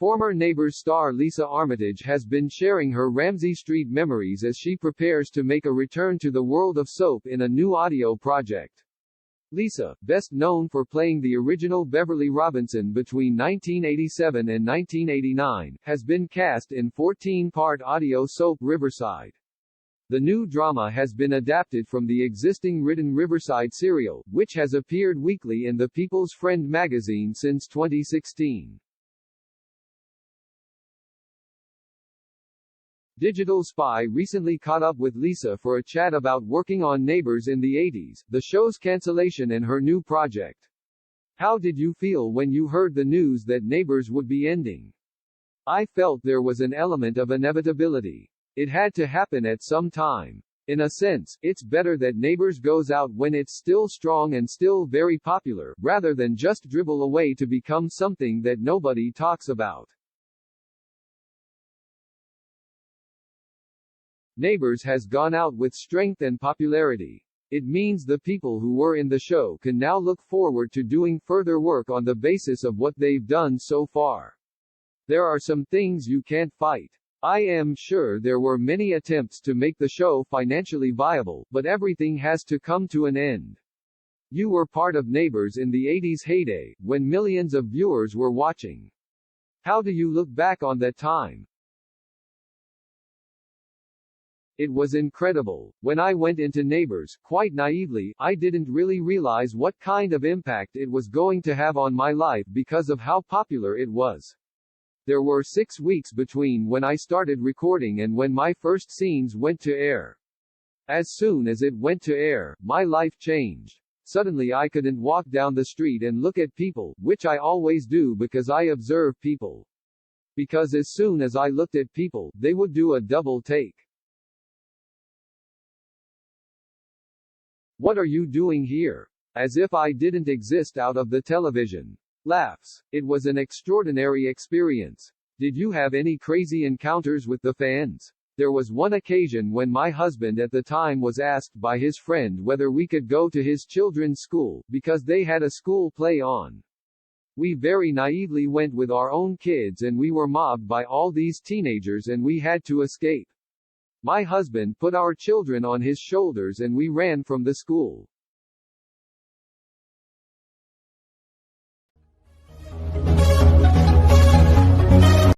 Former Neighbours star Lisa Armytage has been sharing her Ramsay Street memories as she prepares to make a return to the world of soap in a new audio project. Lisa, best known for playing the original Beverly Robinson between 1987 and 1989, has been cast in 14-part audio soap Riverside. The new drama has been adapted from the existing written Riverside serial, which has appeared weekly in the People's Friend magazine since 2016. Digital Spy recently caught up with Lisa for a chat about working on Neighbours in the 80s, the show's cancellation and her new project. How did you feel when you heard the news that Neighbours would be ending? I felt there was an element of inevitability. It had to happen at some time. In a sense, it's better that Neighbours goes out when it's still strong and still very popular, rather than just dribble away to become something that nobody talks about. Neighbours has gone out with strength and popularity. It means the people who were in the show can now look forward to doing further work on the basis of what they've done so far. There are some things you can't fight. I am sure there were many attempts to make the show financially viable, but everything has to come to an end. You were part of Neighbours in the 80s heyday, when millions of viewers were watching. How do you look back on that time? It was incredible. When I went into Neighbours, quite naively, I didn't really realize what kind of impact it was going to have on my life because of how popular it was. There were 6 weeks between when I started recording and when my first scenes went to air. As soon as it went to air, my life changed. Suddenly I couldn't walk down the street and look at people, which I always do because I observe people. Because as soon as I looked at people, they would do a double take. What are you doing here? As if I didn't exist out of the television. Laughs. It was an extraordinary experience. Did you have any crazy encounters with the fans? There was one occasion when my husband at the time was asked by his friend whether we could go to his children's school, because they had a school play on. We very naively went with our own kids and we were mobbed by all these teenagers and we had to escape. My husband put our children on his shoulders and we ran from the school.